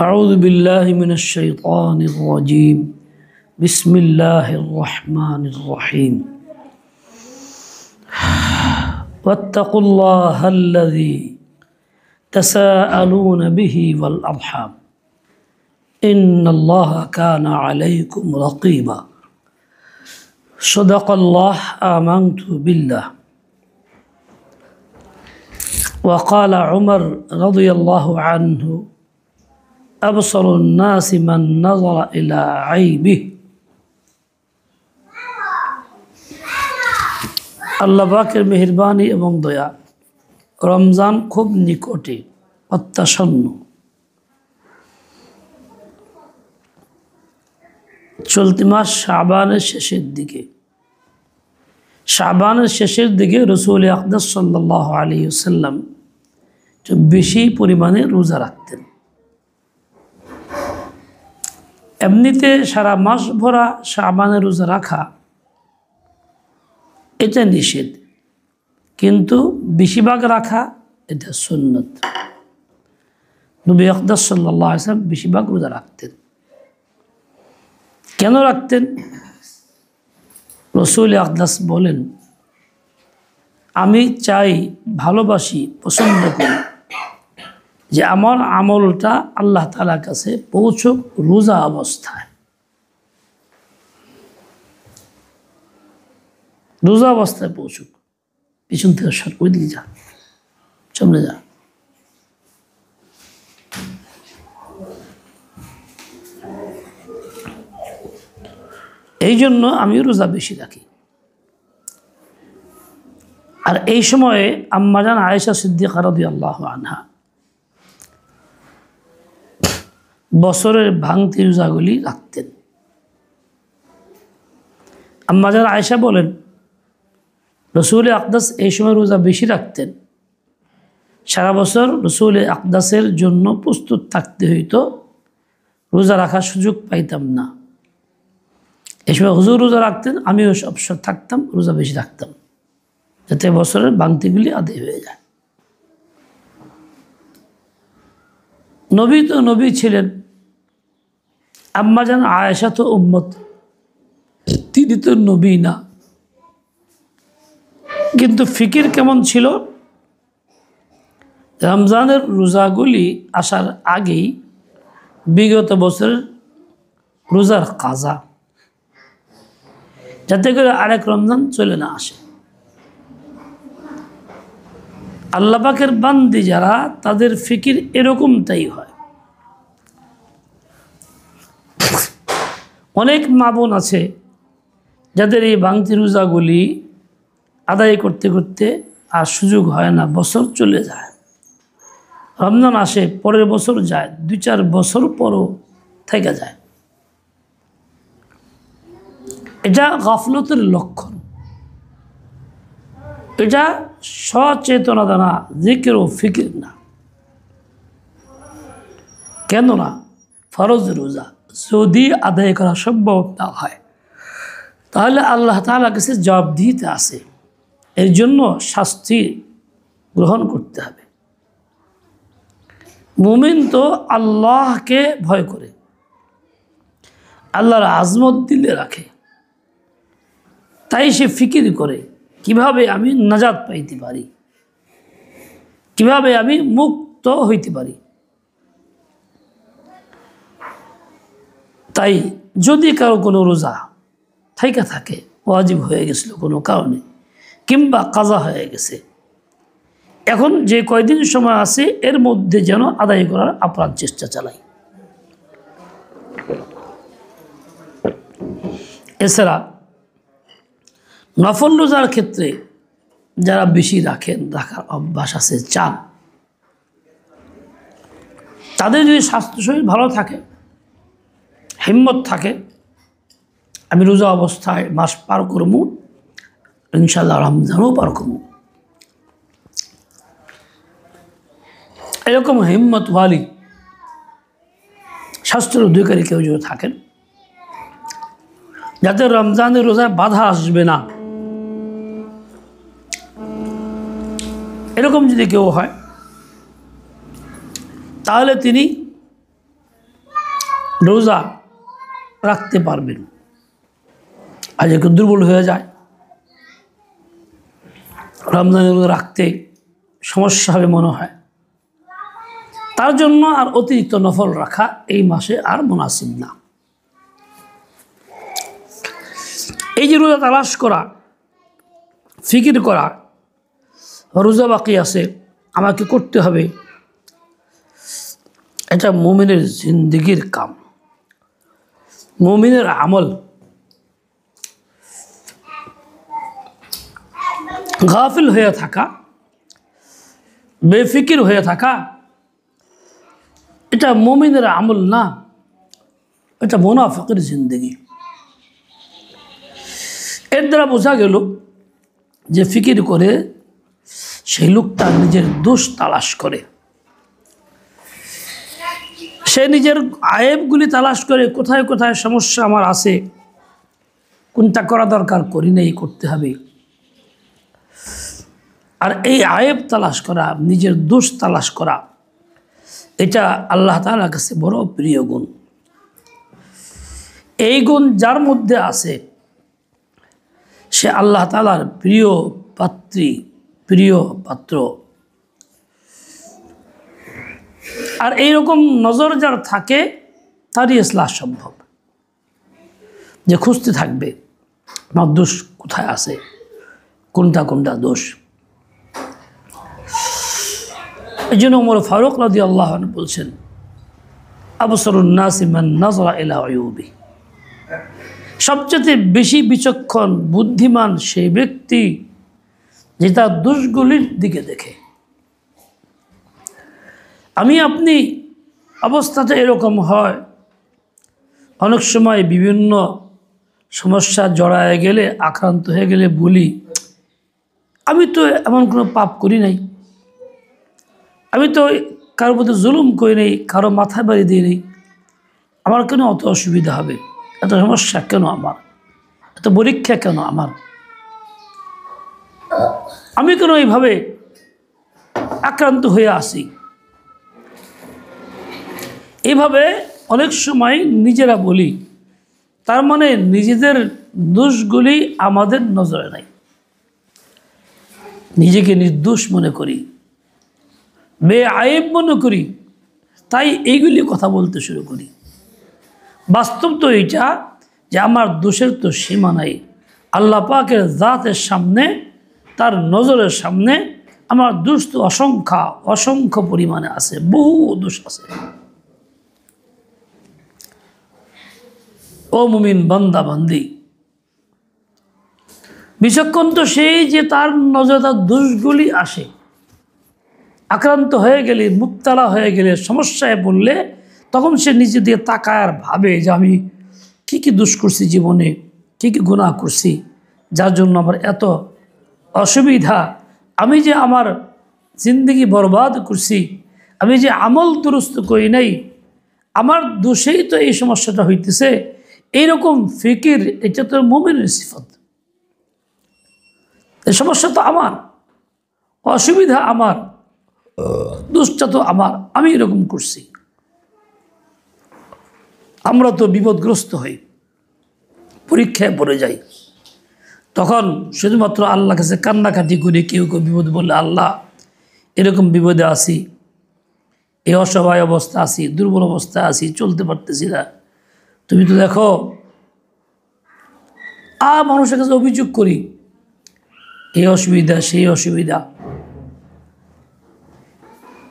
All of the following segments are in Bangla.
أعوذ بالله من الشيطان الرجيم بسم الله الرحمن الرحيم واتقوا الله الذي تساءلون به والأرحام إن الله كان عليكم رقيبا صدق الله آمنت بالله وقال عمر رضي الله عنه أبصر الناس من نظر إلى عيبه আল্লাহ পাকের মেহেরবানি এবং দয়া। রমজান খুব নিকটে, অত্যাসন্ন। চলতি মাস শাবানের শেষের দিকে। শাবানের শেষের দিকে রসুল আকদাস সাল্লাল্লাহু আলাইহি ওয়াসাল্লাম বেশি পরিমাণে রোজা রাখতেন। এমনিতে সারা মাস ভরা শাবানে রোজা রাখা এটা নিষেধ, কিন্তু বেশিরভাগ রাখা এটা সুন্নত। নবী আকদাস সাল্লাল্লাহু আলাইহি ওয়াসাল্লাম বেশিরভাগ রোজা রাখতেন। কেন রাখতেন? রসুল আকদাস বলেন, আমি চাই, ভালোবাসি, পছন্দ করি যে আমার আমলটা আল্লাহ তাআলার কাছে পৌঁছুক রোজা অবস্থায়। রোজা অবস্থায় পৌঁছুক। পিছন থেকে সর, ওই দিকে যা, সামনে যা। এই জন্য আমি রোজা বেশি রাখি। আর এই সময়ে আম্মাজান আয়েশা সিদ্দিকা রাদিয়াল্লাহু আনহা বছরের ভাঙতি রোজাগুলি রাখতেন। আম্মাজান আয়েশা বলেন, রসুল আকদাস এই সময় রোজা বেশি রাখতেন। সারা বছর রসুল আকদাসের জন্য প্রস্তুত থাকতে হইতো, রোজা রাখার সুযোগ পাইতাম না। এই সময় হুজুর রোজা রাখতেন, আমিও অবসর থাকতাম, রোজা বেশি রাখতাম, যাতে বছরের ভাঙতিগুলি আদায় হয়ে যায়। নবী তো নবী ছিলেন, আম্মাজান আয়েশা তো উম্মত, তিনি তো নবী না। কিন্তু ফিকির কেমন ছিল? রমজানের রোজাগুলি আসার আগেই বিগত বছরের রোজার কাজা, যাতে করে আরেক রমজান চলে না আসে। আল্লাহ পাকের বান্দি যারা, তাদের ফিকির এরকমটাই হয়। অনেক মা বোন আছে যাদের এই ভাঙতি রোজাগুলি আদায় করতে করতে আর সুযোগ হয় না, বছর চলে যায়। রমজান আসে, পরের বছর যায়, 2-4 বছর পরও থেকে যায়। এটা গাফলতের লক্ষণ। এটা সচেতনতা না, জিকির ও ফিকির না। কেননা ফরজ রোজা যদি আদায় করা সম্ভব না হয়, তাহলে আল্লাহ তাআলার কাছে জবাবদিহিতে আছে। এর জন্য শাস্তি গ্রহণ করতে হবে। মুমিন তো আল্লাহকে ভয় করে, আল্লাহর আজমত দিলে রাখে, তাই সে ফিকির করে কিভাবে আমি নাজাত পাইতে পারি, কিভাবে আমি মুক্ত হইতে পারি। তাই যদি কারো কোনো রোজা থাইকা থাকে, ওয়াজিব হয়ে গেছিল কোনো কারণে, কিংবা কাজা হয়ে গেছে, এখন যে কয়দিন সময় আছে এর মধ্যে যেন আদায় করার আপ্রাণ চেষ্টা চালাই। এছাড়া নফল রোজার ক্ষেত্রে যারা বেশি রাখেন, রাখার অভ্যাস আছে, চান, তাদের যদি স্বাস্থ্য শরীর ভালো থাকে, হিম্মত থাকে, আমি রোজা অবস্থায় মাস পার করবো, ইনশাআল্লাহ রমজানও পার করবো, এরকম হিম্মতওয়ালি স্বাস্থ্যের অধিকারী কেউ যদি থাকেন, যাতে রমজানের রোজায় বাধা আসবে না, এরকম যদি কেউ হয়, তাহলে তিনি রোজা রাখতে পারবেন, আর একটু দুর্বল হয়ে যায়, রমজানের রোজা রাখতে সমস্যা হবে মনে হয়, তার জন্য আর অতিরিক্ত নফল রাখা এই মাসে আর মুনাসিব না। এই যে রোজা তালাশ করা, ফিকির করা, রোজা বাকি আছে আমাকে করতে হবে, এটা মুমিনের জিন্দেগির কাম, মুমিনের আমল। গাফিল হয়ে থাকা, বেফিকির হয়ে থাকা, এটা মুমিনের আমল না, এটা মুনাফিকের জিন্দেগি। এর দ্বারা বোঝা গেল যে ফিকির করে সেই লোকটা নিজের দোষ তালাশ করে, সে নিজের আয়েবগুলি তালাশ করে, কোথায় কোথায় সমস্যা আমার আছে, কোনটা করা দরকার করি নাই, করতে হবে। আর এই আয়েব তালাশ করা, নিজের দোষ তালাশ করা, এটা আল্লাহ তাআলার কাছে বড় প্রিয় গুণ। এই গুণ যার মধ্যে আছে সে আল্লাহ তাআলার প্রিয় পাত্রী, প্রিয় পাত্র। আর এইরকম নজর যার থাকে তারই ইসলাহ সম্ভব, যে খুঁজতে থাকবে আমার দোষ কোথায় আছে, কোনটা কোনটা দোষ। এই জন্য ওমর ফারুক রাদিয়াল্লাহু আনহু বলছেন, আবসারুন নাসি মান নাযরা ইলা উয়ুবি, সবচেয়ে বেশি বিচক্ষণ বুদ্ধিমান সেই ব্যক্তি যে তার দোষগুলির দিকে দেখে। আমি আপনি অবস্থাটা এরকম হয়, অনেক সময় বিভিন্ন সমস্যা জড়ায় গেলে, আক্রান্ত হয়ে গেলে বলি, আমি তো এমন কোনো পাপ করি নাই, আমি তো কারোর প্রতি জুলুম করি নাই, কারো মাথায় বাড়ি দিই নেই, আমার কেন অত অসুবিধা হবে, এত সমস্যা কেন আমার, এত পরীক্ষা কেন আমার, আমি কেন এইভাবে আক্রান্ত হয়ে আসি। এইভাবে অনেক সময় নিজেরা বলি, তার মানে নিজেদের দোষগুলি আমাদের নজরে নাই, নিজেকে নির্দোষ মনে করি, বেআইব মনে করি, তাই এইগুলি কথা বলতে শুরু করি। বাস্তব তো এইটা যে আমার দোষের তো সীমা নাই, আল্লাহ পাকের জাতের সামনে, তার নজরের সামনে আমার দোষ তো অসংখ্য পরিমাণে আছে, বহু দোষ আছে। ও মুমিন বান্দা বান্দি, বিচক্ষণ তো সেই যে তার নজরে তার দোষগুলি আসে, আক্রান্ত হয়ে গেলে, মুবতালা হয়ে গেলে, সমস্যায় পড়লে তখন সে নিজে দিয়ে তাকায় আর ভাবে যে আমি কী কী দোষ করছি জীবনে, কী কী গুনাহ করছি, যার জন্য আমার এত অসুবিধা, আমি যে আমার জিন্দগি বরবাদ করছি, আমি যে আমল দুরুস্ত করি নাই, আমার দোষেই তো এই সমস্যাটা হইতেছে। এইরকম ফিকির, এটা তো মুমিনের সিফত। এই সমস্যা তো আমার, অসুবিধা আমার, দোষটা তো আমার, আমি এরকম করছি। আমরা তো বিপদগ্রস্ত হই, পরীক্ষায় পড়ে যাই, তখন শুধুমাত্র আল্লাহর কাছে কান্নাকাটি করি। কেউ কেউ বিপদ বললে, আল্লাহ এরকম বিপদে আছি, এই অসহায় অবস্থা আছি, দুর্বল অবস্থায় আছি, চলতে পারতেছি না, তুমি তো দেখো। মানুষের কাছে অভিযোগ করি, এই অসুবিধা, সেই অসুবিধা,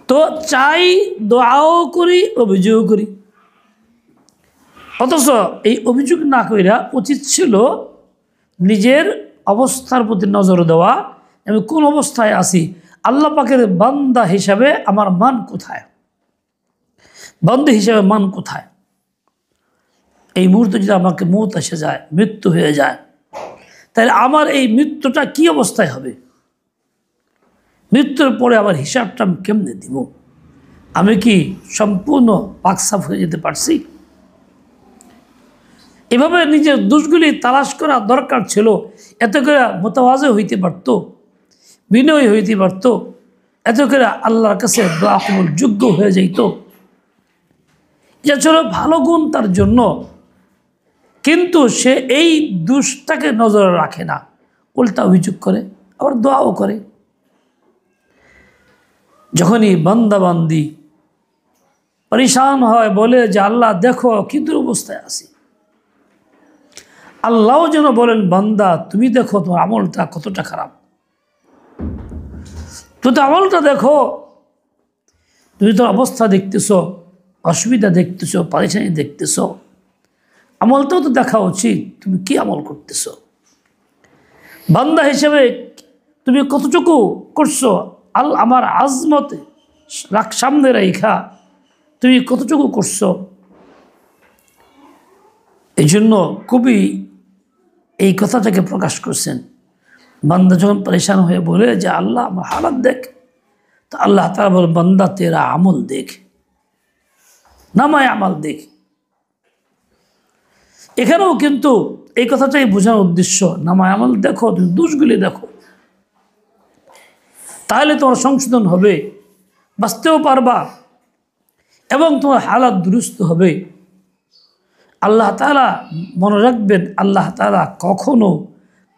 তো চাই দোয়াও করি, অভিযোগও করি। অথচ এই অভিযোগ না কইরা উচিত ছিল নিজের অবস্থার প্রতি নজর দেওয়া, আমি কোন অবস্থায় আছি, আল্লাহ পাকের বান্দা হিসাবে আমার মান কোথায়, বান্দা হিসাবে মান কোথায়। এই মুহূর্তে যদি আমাকে মৌত এসে যায়, মৃত্যু হয়ে যায়, তাহলে আমার এই মৃত্যুটা কি অবস্থায় হবে, মৃত্যুর পরে আমার হিসাবটা আমি কেমনে দিব, আমি কি সম্পূর্ণ পাকসাফ হয়ে যেতে পারছি? এভাবে নিজের দোষগুলি তালাশ করা দরকার ছিল। এত করে মোতাওয়াজে হইতে পারত, বিনয়ী হইতে পারত, এত করে আল্লাহর কাছে দোয়া কবুল যোগ্য হয়ে যাইত। যে ছিল ভালো গুণ তার জন্য, কিন্তু সে এই দোষটাকে নজরে রাখে না, উল্টা অভিযোগ করে, আবার দোয়াও করে। যখনই বান্দাবান্দি পরেশান হয়, বলে যে আল্লাহ দেখো কি দুরবস্থায় আছি, আল্লাহও যেন বলেন বান্দা তুমি দেখো তোমার আমলটা কতটা খারাপ, তুমি তো আমলটা দেখো, তুমি তোর অবস্থা দেখতেছ, অসুবিধা দেখতেছ, পরেশানি দেখতেছ, আমলটাও তো দেখা উচিত, তুমি কি আমল করতেছ, বান্দা হিসেবে তুমি কতটুকু করছো, আমার আজমতে সামনে রেখা তুমি কতটুকু করছো। এই জন্য কবি এই কথাটাকে প্রকাশ করছেন। বান্দা যখন পরেশান হয়ে বলে যে আল্লাহ আমার হালাত দেখ, তো আল্লাহ তাআলা বলে বান্দা তেরা আমল দেখ, নামায় আমল দেখ। এখানেও কিন্তু এই কথাটাই বোঝানোর উদ্দেশ্য, নামায় আমল দেখো, তুমি দোষগুলি দেখো, তাহলে তোমার সংশোধন হবে, বাঁচতেও পারবা এবং তোমার হালাত দুরুস্ত হবে। আল্লাহ তাআলা মনে রাখবেন, আল্লাহ তাআলা কখনো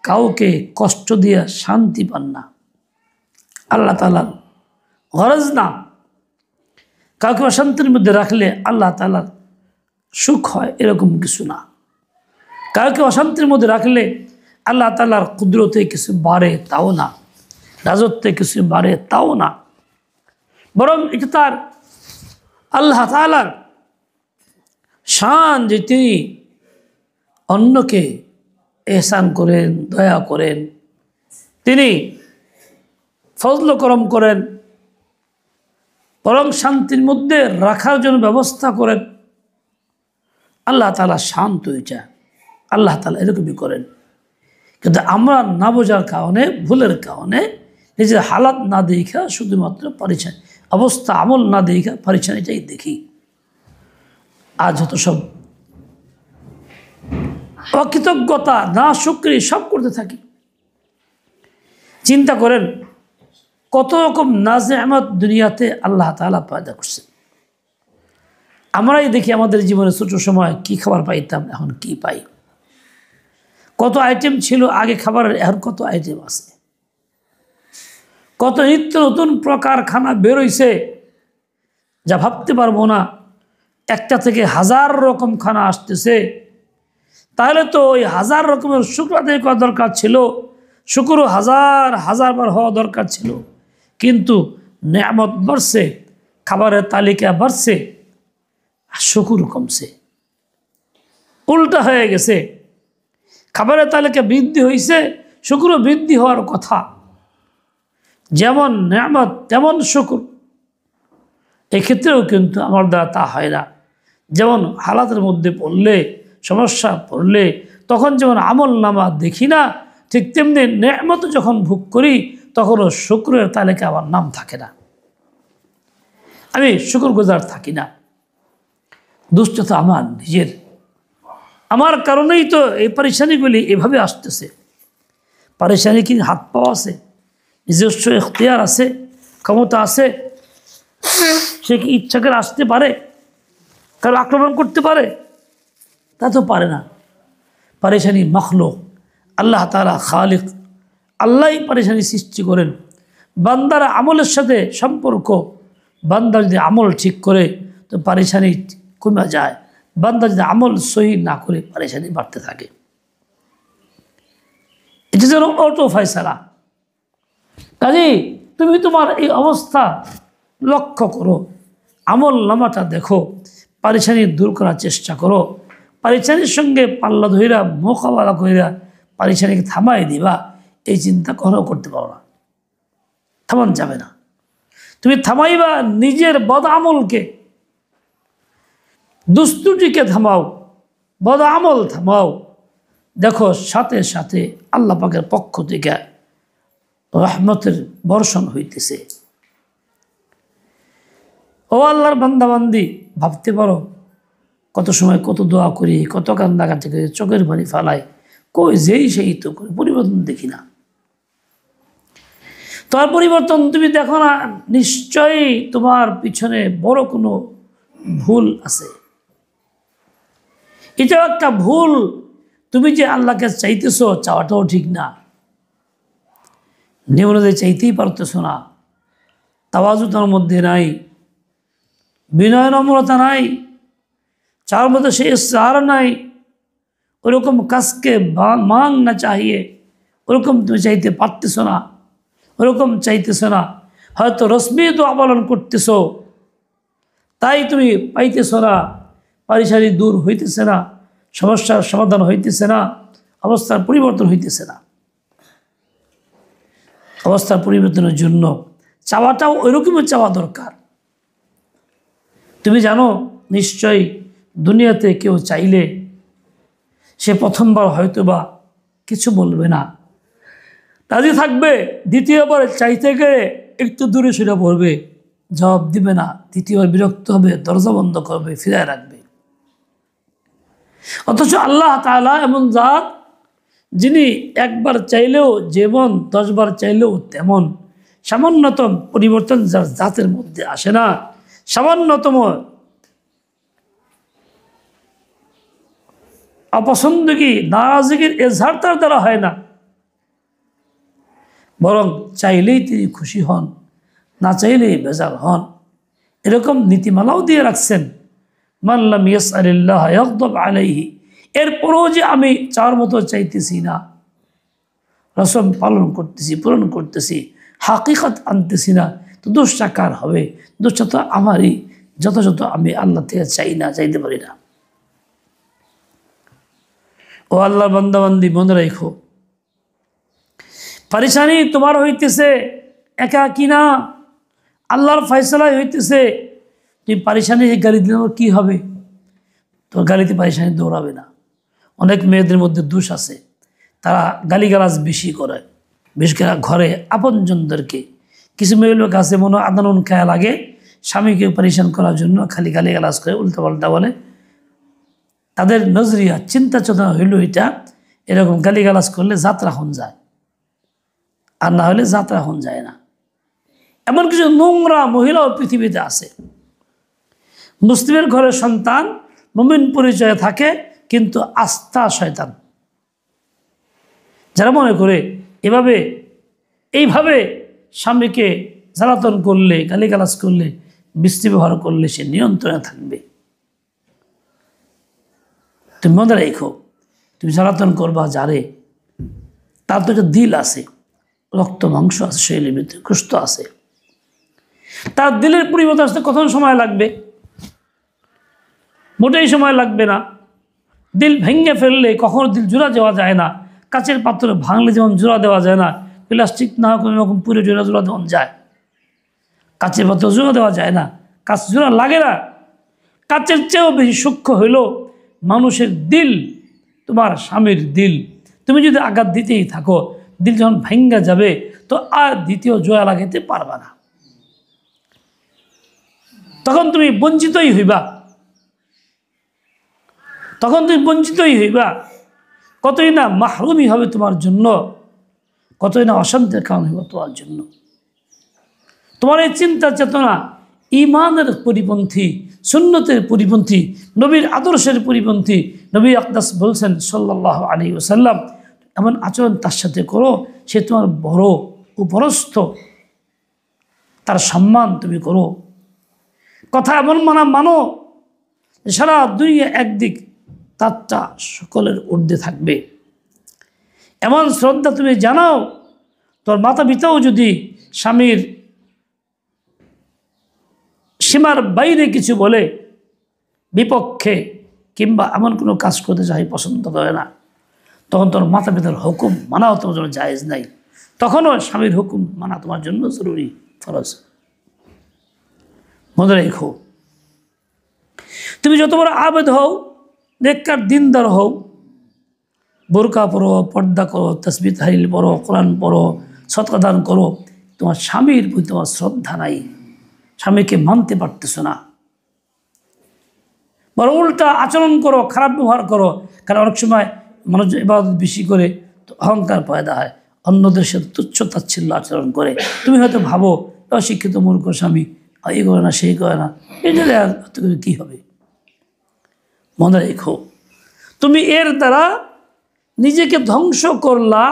কাউকে কষ্ট দিয়ে শান্তি পান না। আল্লাহ তাআলার গরজ না, কাউকে অশান্তির মধ্যে রাখলে আল্লাহ তাআলার সুখ হয়, এরকম কিছু না। কাউকে অশান্তির মধ্যে রাখলে আল্লাহ তাআলার কুদরতে কিছু বাড়ে, তাও না, রাজত্বে কিছু বাড়ে, তাও না, বরং এটা তার আল্লাহ তাআলার শান যে তিনি অন্যকে এহসান করেন, দয়া করেন, তিনি ফজল করম করেন, বরং শান্তির মধ্যে রাখার জন্য ব্যবস্থা করেন। আল্লাহ তাআলা শান্ত হয়ে যায়, আল্লাহ তাআলা এরকমই করেন। কিন্তু আমরা না বোঝার কারণে, ভুলের কারণে, নিজের হালাত না দেখা শুধুমাত্র পরিচয় অবস্থা, আমল না দেখা পরিচয়টাই দেখি। আজ হতো সব অকৃতজ্ঞতা, না শুকরি সব করতে থাকি। চিন্তা করেন কত রকম নাজ নেয়ামত দুনিয়াতে আল্লাহ তাআলা পয়দা করছেন। আমরাই দেখি আমাদের জীবনে ছোট সময় কি খাবার পাইতাম, এখন কি পাই। কত আইটেম ছিল আগে খাবারের, এখন কত আইটেম আছে। কত নিত্য নতুন প্রকার খানা বেরোইছে যা ভাবতে পারবো না। একটা থেকে 1000 রকম খানা আসতেছে। তাহলে তো ওই 1000 রকমের শুকর আদায় করা দরকার ছিল, শুকরও 1000 বার হওয়া দরকার ছিল। কিন্তু নেয়ামত বাড়ছে, খাবারের তালিকা বাড়ছে, শুকর কমছে, উল্টা হয়ে গেছে। খাবারের তালিকা বৃদ্ধি হয়েছে, শুকরও বৃদ্ধি হওয়ার কথা। যেমন নেয়ামত তেমন শুকর। এক্ষেত্রেও কিন্তু আমার দ্বারা তা হয় না। যেমন হালাতের মধ্যে পড়লে, সমস্যা পড়লে, তখন যেমন আমল নামা দেখি না, ঠিক তেমনি নেয়ামত যখন ভোগ করি তখনও শুকরের তালিকা আমার নাম থাকে না, আমি শুকরগুজার থাকি না। দুষ্টতা আমার নিজের, আমার কারণেই তো এই পরেশানিগুলি এভাবে আসতেছে। পরেশানি কি হাত পাওয়া আছে, নিজস্ব এখতিয়ার আছে, ক্ষমতা আছে? সে কি ইচ্ছা করে আসতে পারে, কারো আক্রমণ করতে পারে? তা তো পারে না। পরেশানি মখলুক, আল্লাহ তাআলা খালিক, আল্লাহই পরেশানি সৃষ্টি করেন। বান্দার আমলের সাথে সম্পর্ক, বান্দা যদি আমল ঠিক করে তো পরেশানি কমে যায়, বান্দা যদি আমল সহি না করে পরেশানি বাড়তে থাকে। এটা যেন অটো ফয়সালা। কাজেই তুমি তোমার এই অবস্থা লক্ষ্য করো, আমল নামাটা দেখো, পরেশানি দূর করার চেষ্টা করো। পরেশানির সঙ্গে পাল্লা ধইরা মোকাবেলা কইরা পরেশানিকে থামাই দিবা, এই চিন্তা কখনো করতে পারো না, থামান যাবে না। তুমি থামাইবা নিজের বদ আমলকে, দুস্তুটিকে থামাও, বদ আমল থামাও। দেখো সাথে সাথে আল্লাহ পাকের পক্ষ থেকে রহমতের বর্ষণ হইতেছে। ও আল্লাহর বান্দাবান্দি, ভাবতে পারো কত সময় কত দোয়া করি, কত কান্দাকাটি করি, চোখের পানি ফালাই, কই যেই সেই তো করি, পরিবর্তন দেখি না। তোমার পরিবর্তন তুমি দেখো না, নিশ্চয়ই তোমার পিছনে বড় কোনো ভুল আছে। এটাও একটা ভুল। তুমি যে আল্লাহকে চাইতেছো, চাওয়াটাও ঠিক না। নিম্নদের চাইতেই পারতেছো না, তাওয়াজু তার মধ্যে নাই, বিনয় নম্রতা নাই, চার মধ্যে সে ইসরার নাই। ওরকম কাজকে মাং না চাহিয়ে ওরকম তুমি চাইতে পারতেছো না, ওরকম চাইতেছো না। হয়তো রশ্মি তো অবলম্বন করতেছো, তাই তুমি পাইতেছো না, পারিসারি দূর হইতেছে না, সমস্যার সমাধান হইতেছে না, অবস্থার পরিবর্তন হইতেছে না। অবস্থার পরিবর্তনের জন্য চাওয়াটাও ওইরকমই চাওয়া দরকার। তুমি জানো নিশ্চয়ই দুনিয়াতে কেউ চাইলে সে প্রথমবার হয়তোবা কিছু বলবে না, রাজি থাকবে। দ্বিতীয়বার চাইতে গেলে একটু দূরে সরে পড়বে, জবাব দিবে না। দ্বিতীয়বার বিরক্ত হবে, দরজা বন্ধ করবে, ফিরায় রাখবে। অথচ আল্লাহ তাআলা এমন জাত, যিনি একবার চাইলেও যেমন, 10 বার চাইলেও তেমন। সামান্যতম পরিবর্তন যার জাতের মধ্যে আসে না, সামান্যতম অপছন্দগী নারাজগীর এজহার তার দ্বারা হয় না, বরং চাইলেই তিনি খুশি হন, না চাইলেই বেজার হন। এরকম নীতিমালাও দিয়ে রাখছেন, মান লাম ইয়াসআলিল্লাহ ইয়াগদাব আলাইহি। এরপরও যে আমি চার মতো চাইতেছি না, রসম পালন করতেছি, পূরণ করতেছি, হাকিকত আনতেছি না, তো দোষটা কার হবে? দোষটা তো আমারই, যথাযথ আমি আল্লাহ থেকে চাই না, চাইতে পারি না। ও আল্লাহর বান্দাবান্দি, মনে রাখো, পরেশানি তোমার হইতেছে একা কিনা, আল্লাহর ফয়সালাই হইতেছে। তুমি পরেশানি গালি দিলে কি হবে? তোর গালিতে পরেশানি দৌড়াবে না। অনেক মেয়েদের মধ্যে দোষ আছে, তারা গালিগালাজ বেশি করে, বিশেষ করে ঘরে আপনজনদেরকে। কিছু মেয়ে লোক আছে মনে আদানুন খায়া লাগে, স্বামীকে পরেশান করার জন্য খালি গালিগালাজ করে, উল্টাপাল্টা বলে। তাদের নজরিয়া চিন্তা চেতনা হইল এটা, এরকম গালিগালাজ করলে যাত্রা হন যায়, আর না হলে যাত্রা হন যায় না। এমন কিছু নোংরা মহিলাও পৃথিবীতে আছে। মুসলিমের ঘরের সন্তান, মুমিন পরিচয়ে থাকে, কিন্তু আস্থা শয়তান। যারা মনে করে এইভাবে স্বামীকে জ্বালাতন করলে, গালিগালাজ করলে, বৃষ্টি ব্যবহার করলে সে নিয়ন্ত্রণে থাকবে। তুমি মনে রেখো, তুমি জ্বালাতন করবা যারে, তার তো একটা দিল আছে, রক্ত মাংস আছে, শরীরের ভিতরে কুষ্ঠ আছে। তার দিলের পরিবর্তন আসতে কত সময় লাগবে? মোটেই সময় লাগবে না। দিল ভেঙে ফেললে কখনো দিল জোড়া দেওয়া যায় না। কাচের পাত্রে ভাঙলে যেমন জোড়া দেওয়া যায় না, প্লাস্টিক না কোনো রকম পুরো জোড়া দেওয়া যায়। কাচের পাত্রে জোড়া দেওয়া যায় না, কাচ জোড়া লাগে না। কাচের চেয়েও বেশি সূক্ষ্ম হইল মানুষের দিল, তোমার স্বামীর দিল। তুমি যদি আঘাত দিতেই থাকো, দিল যখন ভেঙ্গা যাবে তো আর দ্বিতীয় জোড়া লাগাইতে পারবা না। তখন তুমি বঞ্চিতই হইবা, কতই না মাহরুমি হবে তোমার জন্য, কতই না অশান্তির কারণ হবে তোমার জন্য। তোমার এই চিন্তা চেতনা ঈমানের পরিপন্থী, সুন্নতের পরিপন্থী, নবীর আদর্শের পরিপন্থী। নবী আকদাস বলছেন সাল্লাল্লাহু আলাইহি ওয়াসাল্লাম, এমন আচরণ তার সাথে করো, সে তোমার বড় উপরস্থ, তার সম্মান তুমি করো। কথা এমন মানো সারা দুনিয়া একদিক, তারটা সকলের ঊর্ধ্বে থাকবে। এমন শ্রদ্ধা তুমি জানাও, তোর মাতা পিতাও যদি স্বামীর সীমার বাইরে কিছু বলে, বিপক্ষে কিংবা এমন কোনো কাজ করতে চাই পছন্দ করে না, তখন তোর মাতা পিতার হুকুম মানাও তোমার জন্য জায়েজ নাই। তখনও স্বামীর হুকুম মানা তোমার জন্য জরুরি, ফরজ। মনে রেখো, তুমি যত বড় আবেদ হও, নেককার দিনদার হও, বোরকা পরো, পর্দা করো, তাসবিহ তাহলিল পড়ো, কোরআন পড়ো, সদকা দান করো, তোমার স্বামীর প্রতি তোমার শ্রদ্ধা নাই, স্বামীকে মানতে পারতেছ না, বরং উল্টা আচরণ করো, খারাপ ব্যবহার করো। কারণ অনেক সময় মানুষ ইবাদত বেশি করে তো অহংকার পয়দা হয়, অন্যদের সাথে তুচ্ছ তাচ্ছিল্য আচরণ করে। তুমি হয়তো ভাবো অশিক্ষিত মূর্খ স্বামী, এই করে না সেই করে না, এটা কী হবে? মনে রেখো, তুমি এর দ্বারা নিজেকে ধ্বংস করলা,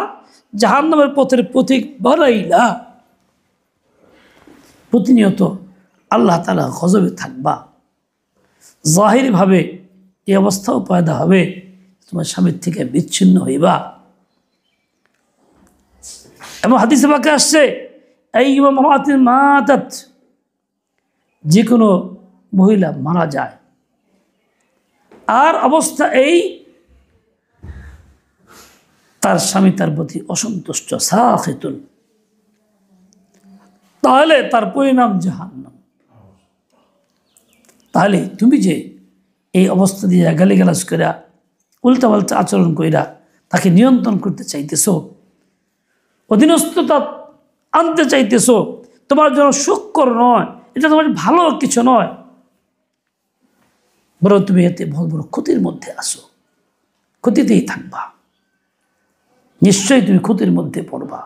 জাহান্নামের পথের পথিক বানাইলা। প্রতিনিয়ত আল্লাহ তাআলা গজবে থাকবা। জাহিরভাবে এই অবস্থাও পয়দা হবে, তোমার স্বামীর থেকে বিচ্ছিন্ন হইবা। এবং হাদিসে পাকে আসছে, এই মাতাত, যে কোনো মহিলা মারা যায় আর অবস্থা এই তার স্বামী তার প্রতি অসন্তুষ্ট, সাখিতুন, তাহলে তার পরিণাম জাহান্নাম। তাহলে তুমি যে এই অবস্থা দিয়ে গালিগালাজ কইরা উল্টাপাল্টা আচরণ কইরা তাকে নিয়ন্ত্রণ করতে চাইতেছো, অধীনস্থতা আনতে চাইতেছো, তোমার জন্য সুখকর নয়, এটা তোমার ভালো কিছু নয়, বরং তুমি এতে বড় বড় ক্ষতির মধ্যে আসো, ক্ষতিতেই থাকবা। নিশ্চয়ই তুমি ক্ষতির মধ্যে পড়বা,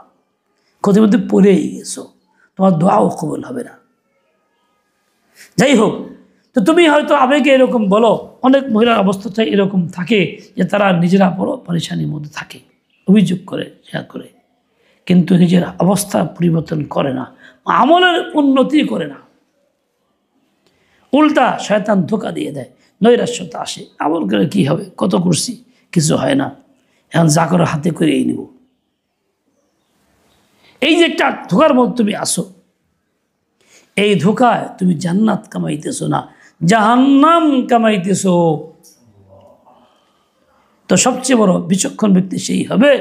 ক্ষতির মধ্যে পড়েই গেছো, তোমার দোয়াও কবুল হবে না। যাই হোক, তো তুমি হয়তো আবেগে এরকম বলো, অনেক মহিলার অবস্থাটা এরকম থাকে যে তারা নিজেরা বড় পরেশানির মধ্যে থাকে, অভিযোগ করে, শেয়ার করে, কিন্তু নিজের অবস্থা পরিবর্তন করে না, আমলের উন্নতি করে না, উল্টা শয়তান ধোঁকা দিয়ে দেয়, নৈরাশ্যতা আসে। আমল করে কী হবে, কত করছি, কিছু হয় না, এখন যা করে হাতে করেই নিব। এই যে একটা ধোঁকার মধ্যে তুমি আসো, এই ধোঁকায় তুমি জান্নাত কামাইতেছো না, জাহান্নাম কামাইতেছো। তো সবচেয়ে বড় বিচক্ষণ ব্যক্তি সেই হবে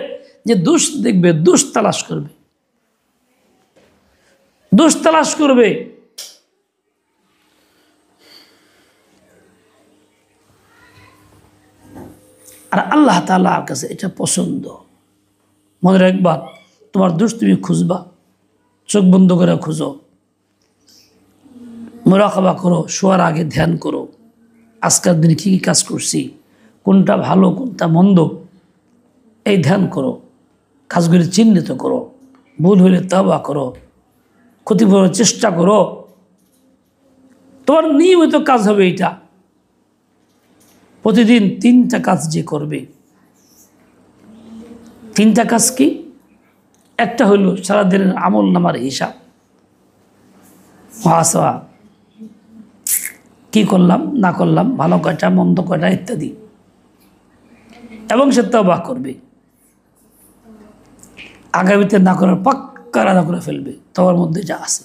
যে দোষ দেখবে, দোষ তালাশ করবে, দোষ তালাশ করবে। আর আল্লাহ তাআলার কাছে এটা পছন্দ। মনে রাখবা, তোমার দোষ তুমি খুঁজবা, চোখ বন্ধ করে খুঁজো, মুরাকাবা করো, শোয়ার আগে ধ্যান করো, আজকের দিনে কী কী কাজ করছি, কোনটা ভালো কোনটা মন্দ, এই ধ্যান করো, কাজগুলি চিহ্নিত করো, ভুল হলে তওবা করো, ক্ষতিপূরণের চেষ্টা করো। তোমার নিয়মিত কাজ হবে এটা। প্রতিদিন 3টা কাজ যে করবে, 3টা কাজ কি? একটা হলো সারাদিনের আমল নামার হিসাব, মহাসাবা, কি করলাম না করলাম, ভালো কয়টা মন্দ কয়টা ইত্যাদি, এবং সে তওবা করবে, আগামীতে না করার পাক্কা আলাদা করে ফেলবে তওবার মধ্যে যা আছে,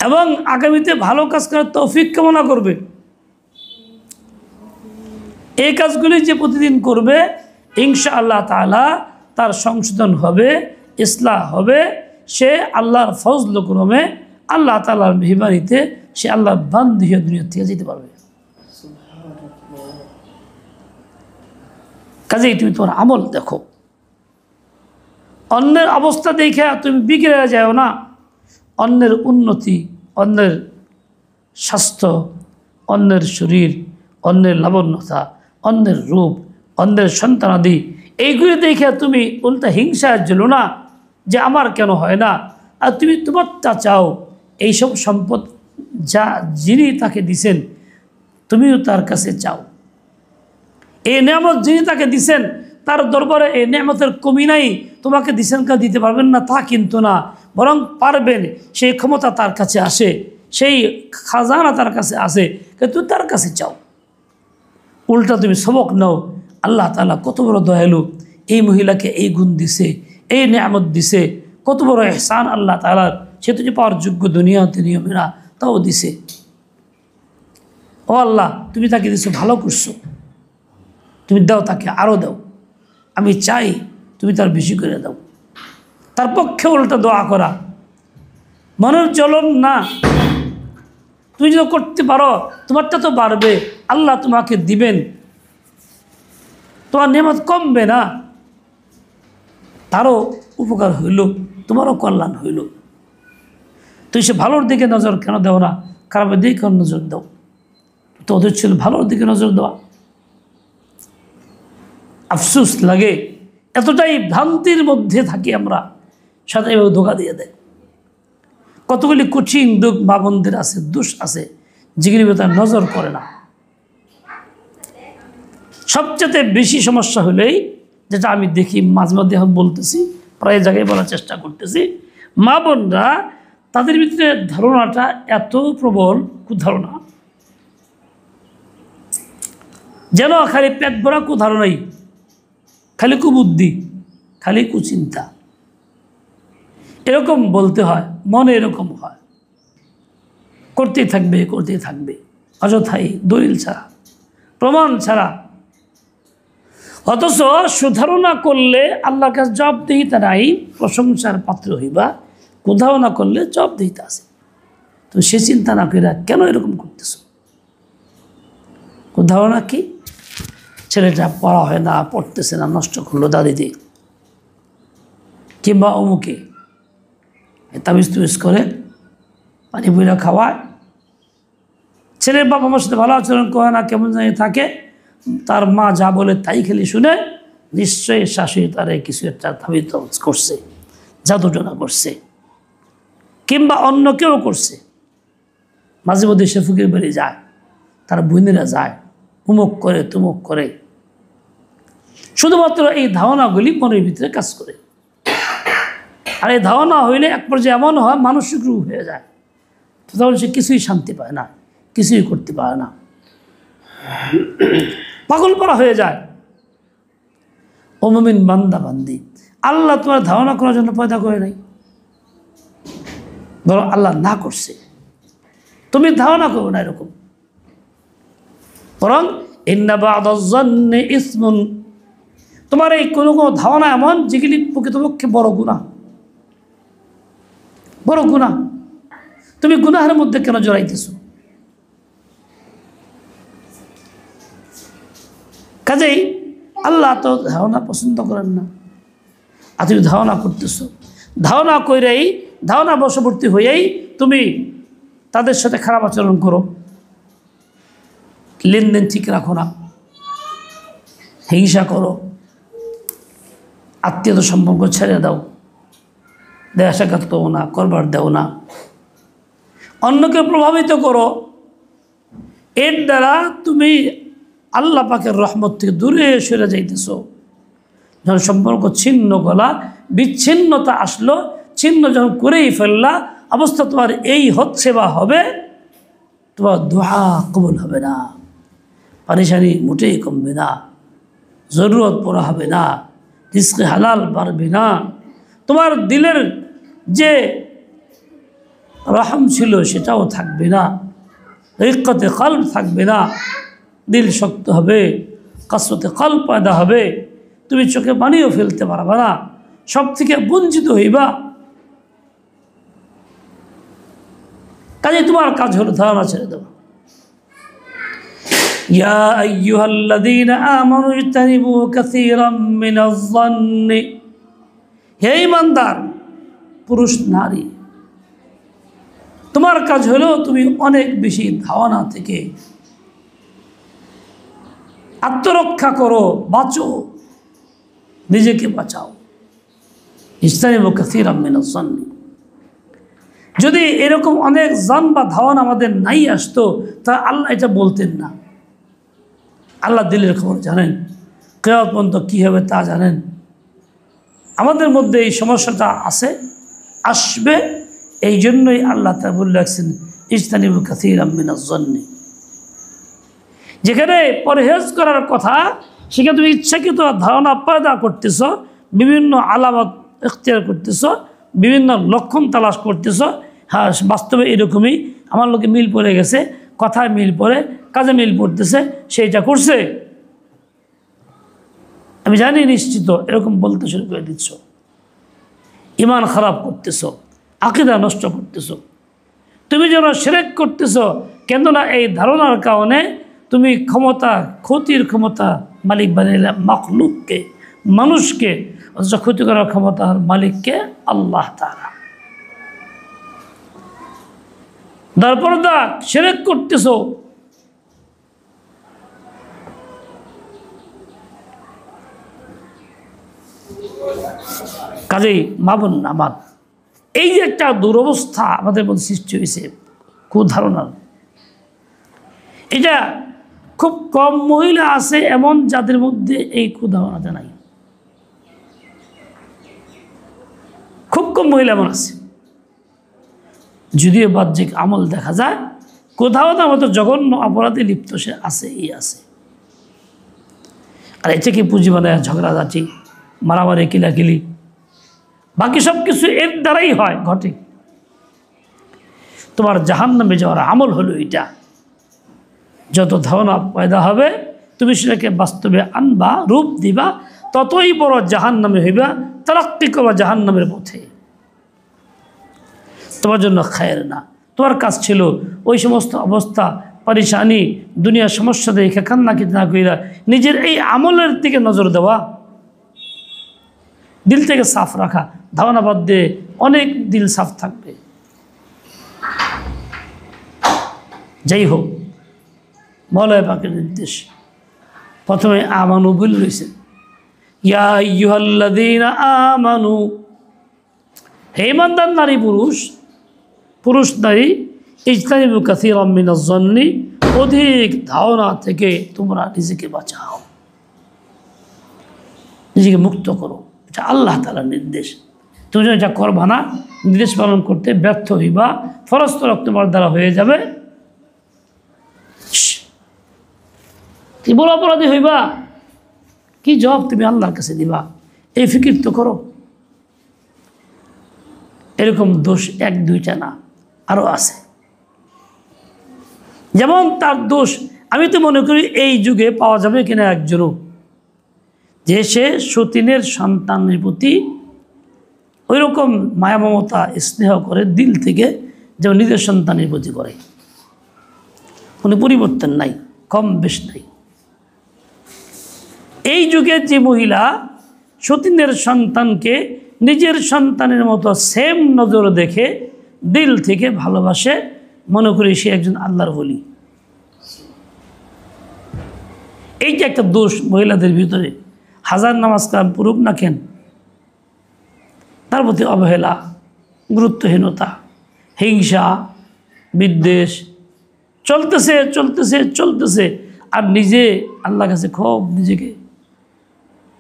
এবং আগামীতে ভালো কাজ করার তৌফিক কামনা করবে। এই কাজগুলি যে প্রতিদিন করবে, ইনশাআল্লাহ তাআলা তার সংশোধন হবে, ইসলাহ হবে, সে আল্লাহর ফজল ক্রমে, আল্লাহ তাআলার মেহরবানিতে সে আল্লাহর বান্দী হয়ে দুনিয়া থেকে যেতে পারবে। কাজেই তুমি তোমার আমল দেখো, অন্যের অবস্থা দেখে তুমি বিগড়ে যাও না। অন্যের উন্নতি, অন্যের স্বাস্থ্য, অন্যের শরীর, অন্যের লাবণ্যতা, অন্যের রূপ, অন্যের সন্তানাদি, এইগুলি দেখে তুমি উল্টা হিংসায় জ্বলো না যে আমার কেন হয় না। আর তুমি তোমারটা চাও, এইসব সম্পদ যা যিনি তাকে দিছেন তুমিও তার কাছে চাও। এই নেয়ামত যিনি তাকে দিছেন তার দরবারে এই নেয়ামতের কমি নাই। তোমাকে দিছেন কা দিতে পারবেন না তা কিন্তু না, বরং পারবেন, সেই ক্ষমতা তার কাছে আসে, সেই খাজানা তার কাছে আসে, কিন্তু তার কাছে চাও। উল্টা তুমি সবক নাও, আল্লাহ তাআলা কত বড় দয়ালু, এই মহিলাকে এই গুণ দিছে, এই নেয়ামত দিছে, কত বড় ইহসান আল্লাহ তাআলার, সে তো যে পাওয়ার যোগ্য দুনিয়াতে নিয়মে না, তাও দিছে। ও আল্লাহ, তুমি তাকে দিছো, ভালো করছো, তুমি দাও, তাকে আরও দাও, আমি চাই তুমি তার বেশি করে দাও। তার পক্ষে উল্টা দোয়া করা, মনের জ্বলন না। তুমি যদি করতে পারো, তোমারটা তো বাড়বে, আল্লাহ তোমাকে দিবেন, তোমার নেয়ামত কমবে না, তারও উপকার হইল, তোমারও কল্যাণ হইল। তুই সে ভালোর দিকে নজর কেন দেও না, খারাপের দিকে কেন নজর দাও? তো ওদের ছিল ভালোর দিকে নজর দেওয়া। আফসোস লাগে, এতটাই ভ্রান্তির মধ্যে থাকি আমরা, সাথে এভাবে ধোকা দিয়ে দেয়। কতগুলি কঠিন মা বোনদের আছে, দোষ আছে, যেগুলি তার নজর করে না। সবচেয়ে বেশি সমস্যা হলেই, যেটা আমি দেখি মাঝে মধ্যে এখন বলতেছি, প্রায় জায়গায় বলার চেষ্টা করতেছি, মা বোনরা তাদের ভিতরে ধারণাটা এত প্রবল, কুধারণা, যেন খালি পেট ভরা কুধারণাই, খালি কুবুদ্ধি, খালি কুচিন্তা, এরকম বলতে হয়, মনে এরকম হয়, করতেই থাকবে অযথাই, দলিল ছাড়া, প্রমাণ ছাড়া। অথচ সুধারণা করলে আল্লাহর কাছে জবাবদিহিতা নাই, প্রশংসার পাত্র হইবা, কুধারণা করলে জবাবদিহিতা আছে। তো সে চিন্তা না করে কেন এরকম করতেছ? কুধারণা কি? ছেলেটা পড়া হয় না, পড়তেছে না, নষ্ট করলো দাদিতে, কিংবা অমুকে তাবিজ তুবিজ করে পানি বইরা খাওয়ায়, ছেলের বাবা মার সাথে ভালো আচরণ করে না, কেমন জানি থাকে, তার মা যা বলে তাই খালি শুনে, নিশ্চয়ই শাশুড়ি তারে কিছু একটা তাবিজ করছে, জাদুটনা করছে, কিংবা অন্য কেউ করছে। মাঝে মধ্যে সে ফকির বাড়ি যায়, তার বোনেরা যায়, উমুক করে তুমুক করে, শুধুমাত্র এই ধারণাগুলি মনের ভিতরে কাজ করে। আর এই ধারণা হইলে এক পর্যায়ে এমন হয় মানসিক রূপ হয়ে যায়, তখন সে কিছুই শান্তি পায় না, কিছুই করতে পারে না, পাগল পারা হয়ে যায়। ও মুমিন বান্দা বান্দি, আল্লাহ তোমার ধারণা করার জন্য পয়দা করে নাই, বরং আল্লাহ না করছে, তুমি ধারণা করো না এরকম। বরং ইন্না বা'দাজ-যন্নি ইসমুন, তোমার এই কোনো ধারণা এমন যেগুলি প্রকৃতপক্ষে বড় গুনাহ, বড় গুনাহ। তুমি গুনাহের মধ্যে কেন জড়াইতেছো? কাজেই আল্লাহ তো ধারণা পছন্দ করেন না, আর তুমি ধারণা করতেছো, ধারণা কইরেই, ধারণা বশবর্তী হয়েই তুমি তাদের সাথে খারাপ আচরণ করো, লেনদেন ঠিক রাখো না, হিংসা করো, আত্মীয়তা সম্পর্ক ছেড়ে দাও, দেখা সাক্ষাৎ করো না, করবার দেও না, অন্যকে প্রভাবিত করো। এর দ্বারা তুমি আল্লাহ পাকের রহমত থেকে দূরে সরে যাইতেছ। যখন সম্পর্ক ছিন্ন গলা, বিচ্ছিন্নতা আসলো, ছিন্ন যখন করেই ফেললা, অবস্থা তোমার এই হচ্ছে বা হবে, তোমার দোয়া কবুল হবে না, পারেশানি মোটেই কমবে না, জরুরত পড়া হবে না, রিজকে হালাল বাড়বে না, তোমার দিলের যে রহম ছিল সেটাও থাকবে না, রিক্কতে কলব থাকবে না, দিল শক্ত হবে, কাসরতে কলব পয়দা হবে, তুমি চোখে পানিও ফেলতে পারবে না, সব থেকে বঞ্চিত হইবা। কাজে তোমার কাজ হলো ধারণা ছেড়ে দেওয়া। ইয়া আইয়ুহাল্লাযীনা আমানু ইজতানিবু কাসীরাম মিনাজ-যন্নি, হে ঈমানদার পুরুষ নারী, তোমার কাজ হলো তুমি অনেক বেশি ধারণা থেকে আত্মরক্ষা করো, বাঁচো, নিজেকে বাঁচাও। ইজতানিবু কাসীরাম মিনাজ-যন্নি, যদি এরকম অনেক জান বা ধারণা আমাদের নাই আসতো, তা আল্লাহ এটা বলতেন না। আল্লাহ দিলের খবর জানেন, কিয়ামত পর্যন্ত কী হবে তা জানেন। আমাদের মধ্যে এই সমস্যাটা আছে, আসবে, এই জন্যই আল্লাহ তা বলে রাখছেন ইজতানিবু কাসীরাম মিনাজ-যন্নি। যেখানে পরহেজ করার কথা, সেখানে তুমি ইচ্ছাকৃত ধারণা পয়দা করতেছ, বিভিন্ন আলামত ইখতিয়ার করতেছ, বিভিন্ন লক্ষণ তালাশ করতেছ। হ্যাঁ, বাস্তবে এরকমই, আমার লোকে মিল পড়ে গেছে, কথায় মিল পড়ে, কাজে মিল পড়তেছে, সেইটা করছে, আমি জানি নিশ্চিত, এরকম বলতে শুরু করে দিচ্ছ। ইমান খারাপ করতেছ, আকীদা নষ্ট করতেছ, তুমি যেন শিরক করতেছ, কেননা এই ধারণার কারণে তুমি ক্ষমতা, ক্ষতির ক্ষমতা মালিক বানাইলে মাখলুককে, মানুষকে, অথচ ক্ষতি করার ক্ষমতার মালিককে আল্লাহ তাআলা। দরপরদা শিরক করতেছ, কাজেই মাবুন আমার এই যে একটা দুরবস্থা আমাদের মধ্যে সৃষ্টি হয়েছে কুধারণার, এটা খুব কম মহিলা আছে এমন যাদের মধ্যে এই ক্ষুধাওয়ানাটা নাই। খুব কম মহিলা এমন আছে, যদিও বাহ্যিক আমল দেখা যায় কোথাও না মতো জঘন্য অপরাধে লিপ্ত সে আছে। আর এটা কি পুঁজি বানায় ঝগড়াঝাটি, মারামারি, কিলাকিলি, বাকি সব কিছু এর দ্বারাই হয়, ঘটে। তোমার জাহান্নামে যাওয়ার আমল হলো এটা। যত ধারণা পয়দা হবে তুমি সেটাকে বাস্তবে আনবা, রূপ দিবা, ততই বড় জাহান্নামে হইবা, তারাক্কি করবা জাহান্নামের পথে। তোমার জন্য খায়ের না। তোমার কাজ ছিল ওই সমস্ত অবস্থা, পরেশানি, দুনিয়ার সমস্যা দেখে কান্না না কইরা নিজের এই আমলের দিকে নজর দেওয়া, দিল থেকে সাফ রাখা। ধারণা বাদ দিয়ে অনেক দিল সাফ থাকবে। যাই হোক, মওলা পাকের নির্দেশ। প্রথমে আমানু বলে রয়েছে, ইয়া আইয়ুহাল্লাযীনা আমানু, হে ঈমানদার নারী পুরুষ নারী, ইজতানিবু কাসীরাম মিনাজ-যন্নি, অধিক ধারণা থেকে তোমরা নিজেকে বাঁচাও, নিজেকে মুক্ত করো। এটা আল্লাহ তাআলার নির্দেশ। তুমি যা করবা না, নির্দেশ পালন করতে ব্যর্থ হইবা, ফরজ তরক তোমার দ্বারা হয়ে যাবে, কি বড় অপরাধী হইবা, কি জবাব তুমি আল্লাহর কাছে দিবা, এই ফিকির তো করো। এরকম দোষ এক দুইটা না, আরও আছে। যেমন তার দোষ আমি তো মনে করি এই যুগে পাওয়া যাবে কিনা একজনও, যে সে সতীনের সন্তানের প্রতি ওই রকম মায়া মমতা স্নেহ করে দিল থেকে, যেমন নিজের সন্তানের প্রতি করে। কোনো পরিবর্তন নাই, কম বেশ নাই। এই যুগের যে মহিলা সতীনের সন্তানকে নিজের সন্তানের মতো সেম নজর দেখে দিল থেকে ভালোবাসে, মনে করি সে একজন আল্লাহর ওলি। এইটা একটা দোষ মহিলাদের ভিতরে। হাজার নামাজ কালাম পড়ুক না কেন, তার প্রতি অবহেলা, গুরুত্বহীনতা, হিংসা, বিদ্বেষ চলতেছে। আর নিজে আল্লাহর কাছে খুব নিজেকে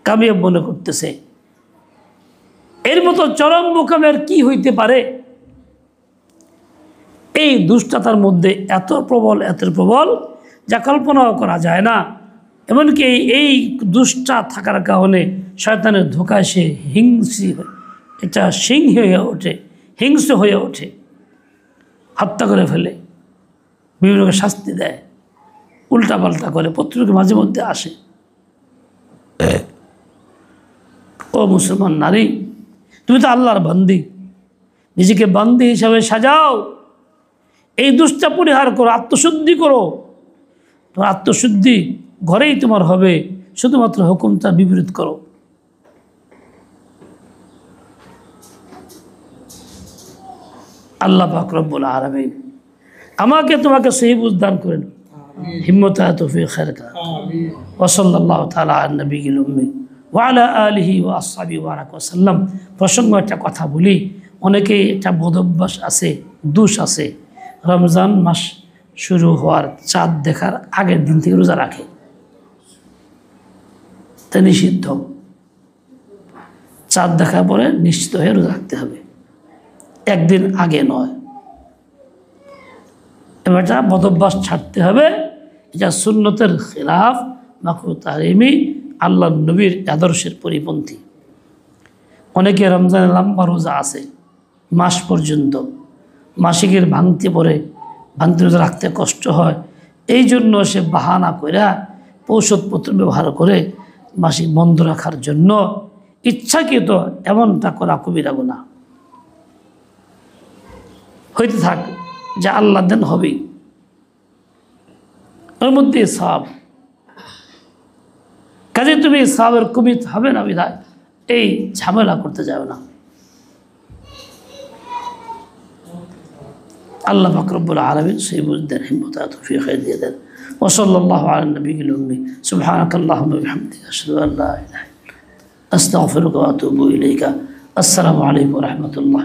কামিয়াব মনে করতেছে। এর মতো চরম মোকামের কি হইতে পারে? এই দুষ্টতার মধ্যে এত প্রবল যা কল্পনাও করা যায় না। এমনকি এই দুষ্টা থাকার কারণে শয়তানের ধোঁকায় সে হিংস্র হয়ে ওঠে, হত্যা করে ফেলে, বিভিন্ন শাস্তি দেয়, উল্টাপাল্টা করে, পত্রিকা মাঝে মধ্যে আসে। ও মুসলমান নারী, তুমি তো আল্লাহর বান্দি, নিজেকে বান্দি হিসাবে সাজাও। এই দুষ্টা পরিহার করো, আত্মশুদ্ধি করো। তোমার আত্মশুদ্ধি ঘরেই তোমার হবে, শুধুমাত্র হুকুমটা বিপরীত করো। আল্লাহ পাক রব্বুল আলামিন আমাকে তোমাকে সহি বুঝ দান করেন, হিম্মত তৌফিক খায়র কা। ওয়া সাল্লাল্লাহু তাআলা আলা নবিয়িল উম্মি ওয়া আলা আলিহি ওয়া আসহাবিহি ওয়া বারাকা ওয়া সাল্লাম। প্রসঙ্গ একটা কথা বলি, অনেকেই একটা বদভ্যাস আছে, দোষ আছে, রমজান মাস শুরু হওয়ার চাঁদ দেখার আগের দিন থেকে রোজা রাখে। তা নিষিদ্ধ। চাঁদ দেখার পরে নিশ্চিত হয়ে রোজা রাখতে হবে, একদিন আগে নয়। এবার এটা বদভ্যাস ছাড়তে হবে। এটা সুন্নতের খিলাফ, মাকরুহ তাহরিমি, আল্লাহ নবীর আদর্শের পরিপন্থী। অনেকে রমজানের লম্বা রোজা আছে মাস পর্যন্ত, মাসিকের ভাঙতে রোজা রাখতে কষ্ট হয়, এই জন্য সে বাহানা করে ঔষধপত্র ব্যবহার করে মাসিক বন্ধ রাখার জন্য ইচ্ছাকৃত এমনটা করা কবিরা গুনাহ। হইতে থাক, যা আল্লাহ দেন হবেই, ওর মধ্যে সওয়াব। কাজে তুমি সওয়াবের কমিত হবে না বিধায় এই ঝামেলা করতে যাবে না। আল্লাহ পাক রব্বুল আলামিন সেই বুঝ দেন, হিম্মত তৌফিক দিয়ে দেন। ওয়া সাল্লাল্লাহু আলা নবিয়িল উম্মি সুবহানাকাল্লাহুম্মা ওয়া বিহামদিকা আশহাদু আল্লা ইলাহা ইল্লা আনতা আস্তাগফিরুকা ওয়া আতুবু ইলাইকা। আসসালামু আলাইকুম ওয়া রাহমাতুল্লাহ।